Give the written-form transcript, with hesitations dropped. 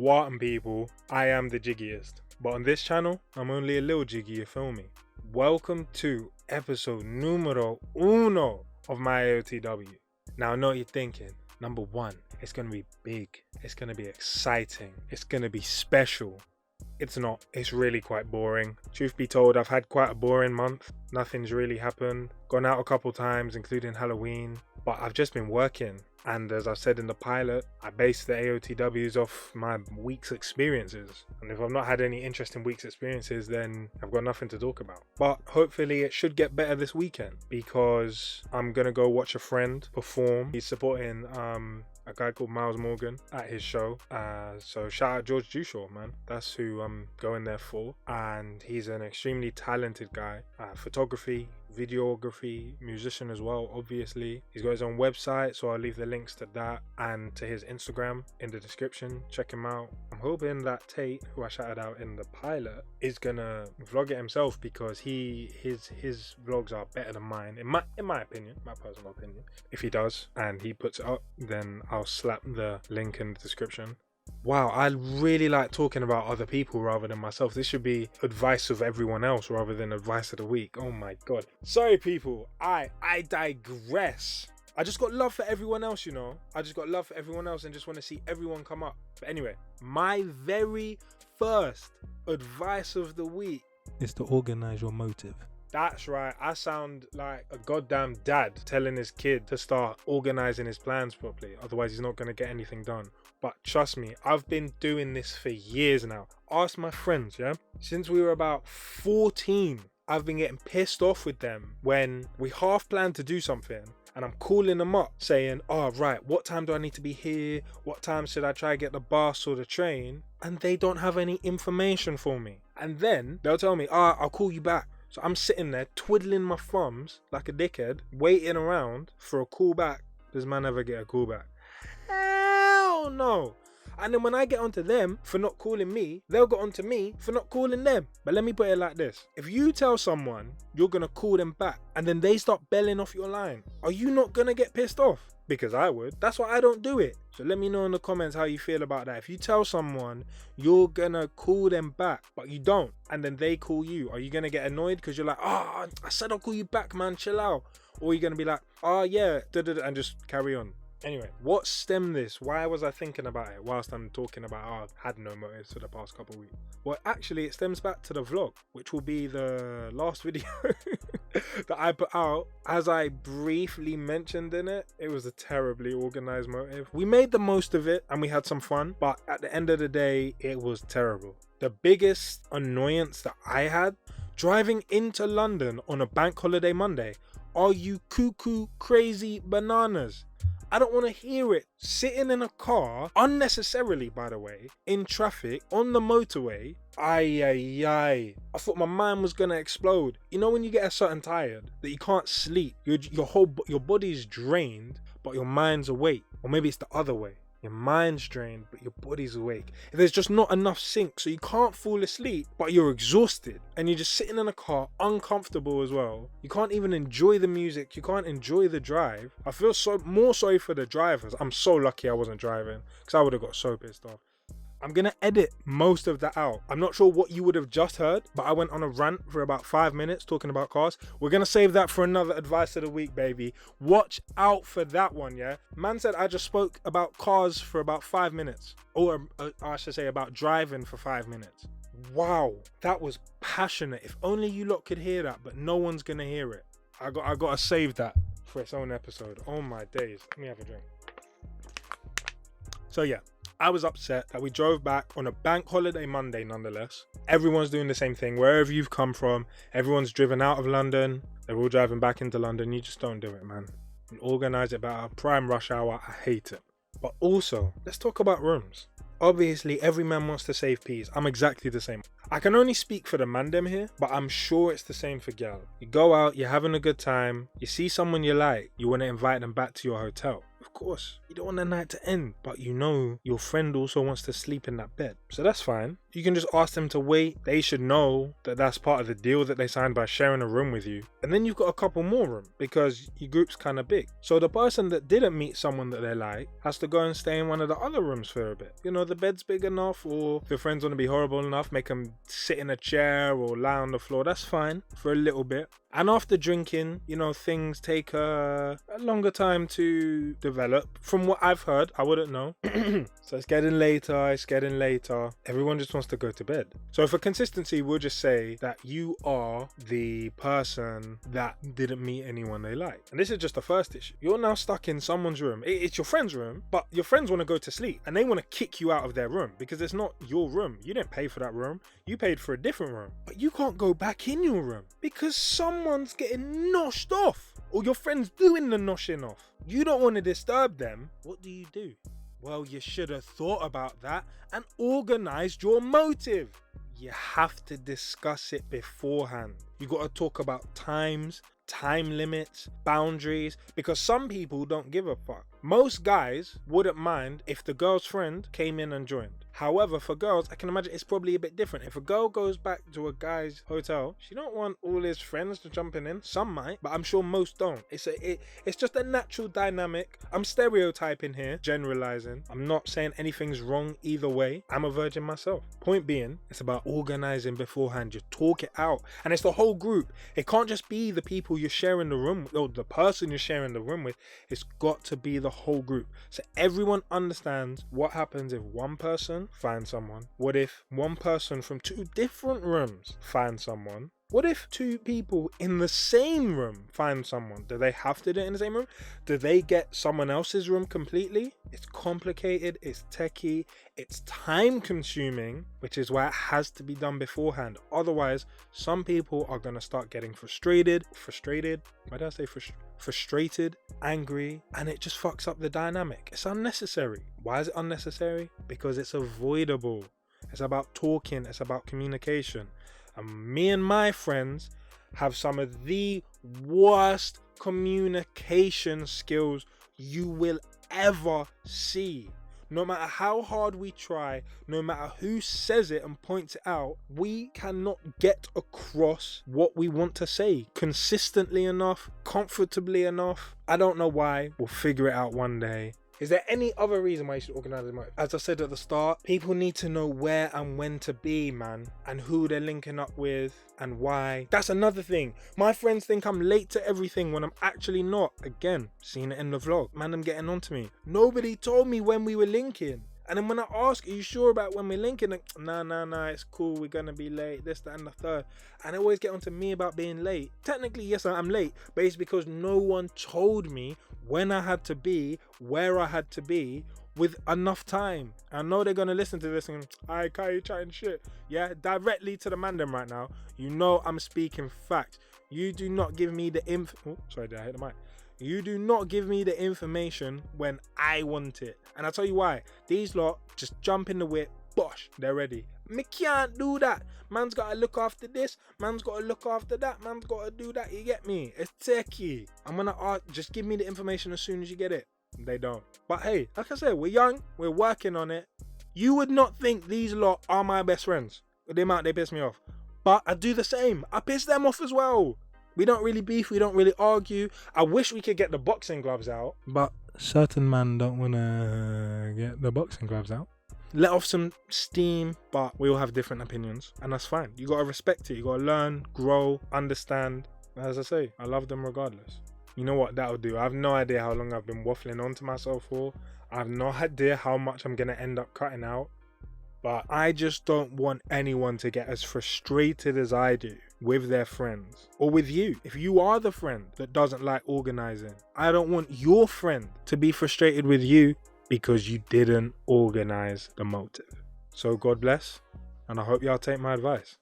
What people, I am the Jiggiest, but on this channel, I'm only a little jiggy, you feel me? Welcome to episode numero uno of my AOTW. Now I know what you're thinking. Number one, it's gonna be big, it's gonna be exciting, it's gonna be special. It's not, it's really quite boring. Truth be told, I've had quite a boring month. Nothing's really happened. Gone out a couple times, including Halloween, but I've just been working. And as I said in the pilot, I base the AOTWs off my week's experiences. And if I've not had any interesting week's experiences, then I've got nothing to talk about. But hopefully it should get better this weekend because I'm gonna go watch a friend perform. He's supporting a guy called Miles Morgan at his show. So shout out JUCHAU, man. That's who I'm going there for. And he's an extremely talented guy. Photography, videography, musician as well, obviously. He's got his own website, so I'll leave the links to that and to his Instagram in the description. Check him out. I'm hoping that Tate, who I shouted out in the pilot, is gonna vlog it himself because his vlogs are better than mine, in my opinion, my personal opinion. If he does and he puts it up, then I'll slap the link in the description. Wow, I really like talking about other people rather than myself. This should be advice of everyone else rather than advice of the week. Oh my god. Sorry people, I digress. I just got love for everyone else, you know. I just got love for everyone else and just want to see everyone come up. But anyway, my very first advice of the week is to organize your motive. That's right, I sound like a goddamn dad telling his kid to start organizing his plans properly, otherwise he's not going to get anything done. But trust me, I've been doing this for years now. Ask my friends, yeah? Since we were about 14, I've been getting pissed off with them when we half plan to do something and I'm calling them up saying, oh right, what time do I need to be here? What time should I try to get the bus or the train? And they don't have any information for me. And then they'll tell me, I'll call you back. So I'm sitting there twiddling my thumbs like a dickhead, waiting around for a call back. Does man ever get a call back? Hell no. And then when I get onto them for not calling me, they'll get onto me for not calling them. But let me put it like this. If you tell someone you're going to call them back and then they start belling off your line, are you not going to get pissed off? Because I would. That's why I don't do it. So let me know in the comments how you feel about that. If you tell someone you're gonna call them back, but you don't, and then they call you, are you gonna get annoyed because you're like, I said I'll call you back, man, chill out? Or are you gonna be like, yeah, and just carry on? Anyway, what stemmed this? Why was I thinking about it whilst I'm talking about I had no motives for the past couple of weeks? Well, actually, it stems back to the vlog, which will be the last video that I put out. As I briefly mentioned in it, it was a terribly organized motive. We made the most of it and we had some fun, but at the end of the day, it was terrible. The biggest annoyance that I had, driving into London on a bank holiday Monday. Are you cuckoo crazy bananas? I don't want to hear it. Sitting in a car, unnecessarily by the way, in traffic, on the motorway, I thought my mind was going to explode. You know when you get a certain tired, that you can't sleep, your body's drained, but your mind's awake. Or maybe it's the other way. Your mind's drained, but your body's awake. There's just not enough sync, so you can't fall asleep, but you're exhausted. And you're just sitting in a car, uncomfortable as well. You can't even enjoy the music. You can't enjoy the drive. I feel more sorry for the drivers. I'm so lucky I wasn't driving, because I would have got so pissed off. I'm going to edit most of that out. I'm not sure what you would have just heard, but I went on a rant for about 5 minutes talking about cars. We're going to save that for another advice of the week, baby. Watch out for that one, yeah? Man said I just spoke about cars for about 5 minutes. Or I should say about driving for 5 minutes. Wow, that was passionate. If only you lot could hear that, but no one's going to hear it. I got to save that for its own episode. Oh my days. Let me have a drink. So yeah. I was upset that we drove back on a bank holiday Monday nonetheless. Everyone's doing the same thing. Wherever you've come from, everyone's driven out of London. They're all driving back into London. You just don't do it, man. You organise it about a prime rush hour. I hate it. But also, let's talk about rooms. Obviously, every man wants to save peas. I'm exactly the same. I can only speak for the mandem here, but I'm sure it's the same for gal. You go out, you're having a good time, you see someone you like, you want to invite them back to your hotel. Of course, you don't want the night to end, but you know your friend also wants to sleep in that bed. So that's fine. You can just ask them to wait. They should know that that's part of the deal that they signed by sharing a room with you. And then you've got a couple more rooms because your group's kind of big. So the person that didn't meet someone that they like has to go and stay in one of the other rooms for a bit. You know, the bed's big enough, or if your friends want to be horrible enough, make them sit in a chair or lie on the floor. That's fine for a little bit. And after drinking, you know, things take a longer time to develop. From what I've heard, I wouldn't know. So it's getting later. Everyone just wants to go to bed. So for consistency, we'll just say that you are the person that didn't meet anyone they like. And this is just the first issue. You're now stuck in someone's room. It's your friend's room, but your friends want to go to sleep and they want to kick you out of their room because it's not your room. You didn't pay for that room. You paid for a different room. But you can't go back in your room because someone's getting noshed off, or your friend's doing the noshing off. You don't want to disturb them. What do? Well, you should have thought about that and organized your motive. You have to discuss it beforehand. You got to talk about times, time limits, boundaries, because some people don't give a fuck. Most guys wouldn't mind if the girl's friend came in and joined. However, for girls, I can imagine it's probably a bit different. If a girl goes back to a guy's hotel, she don't want all his friends to jumping in. Some might, but I'm sure most don't. It's just a natural dynamic. I'm stereotyping here, generalizing. I'm not saying anything's wrong either way. I'm a virgin myself. Point being, it's about organizing beforehand. You talk it out, and it's the whole group. It can't just be the people you're sharing the room with, or the person you're sharing the room with. It's got to be the whole group, so everyone understands what happens if one person finds someone. What if one person from two different rooms finds someone? What if two people in the same room find someone? Do they have to do it in the same room? Do they get someone else's room completely? It's complicated, it's techie, it's time consuming, which is why it has to be done beforehand. Otherwise, some people are going to start getting frustrated, angry, and it just fucks up the dynamic. It's unnecessary. Why is it unnecessary? Because it's avoidable. It's about talking, it's about communication. And me and my friends have some of the worst communication skills you will ever see. No matter how hard we try, no matter who says it and points it out, we cannot get across what we want to say consistently enough, comfortably enough. I don't know why. We'll figure it out one day. Is there any other reason why you should organise a motive? As I said at the start, people need to know where and when to be, man, and who they're linking up with and why. That's another thing. My friends think I'm late to everything when I'm actually not. Again, seen it in the vlog. Man, I'm getting on to me. Nobody told me when we were linking. And then when I ask, are you sure about when we're linking? Like, nah, it's cool. We're going to be late. This, that, and the third. And they always get on to me about being late. Technically, yes, I'm late. But it's because no one told me when I had to be, where I had to be, with enough time. I know they're going to listen to this and, alright, Kai, you chatting shit. Yeah, directly to the man them right now. You know I'm speaking facts. You do not give me the sorry, did I hit the mic? You do not give me the information when I want it. And I'll tell you why. These lot just jump in the whip, bosh, they're ready. Me can't do that. Man's got to look after this. Man's got to look after that. Man's got to do that. You get me? It's techie. I'm going to ask, just give me the information as soon as you get it. They don't. But hey, like I said, we're young. We're working on it. You would not think these lot are my best friends. The amount they piss me off. But I do the same. I piss them off as well. We don't really beef, we don't really argue. I wish we could get the boxing gloves out, but certain men don't want to get the boxing gloves out. Let off some steam, but we all have different opinions, and that's fine. You gotta respect it, you gotta learn, grow, understand. As I say, I love them regardless. You know what that'll do? I have no idea how long I've been waffling on to myself for. I have no idea how much I'm gonna end up cutting out. But I just don't want anyone to get as frustrated as I do with their friends or with you. If you are the friend that doesn't like organizing, I don't want your friend to be frustrated with you because you didn't organize the motive. So God bless, and I hope y'all take my advice.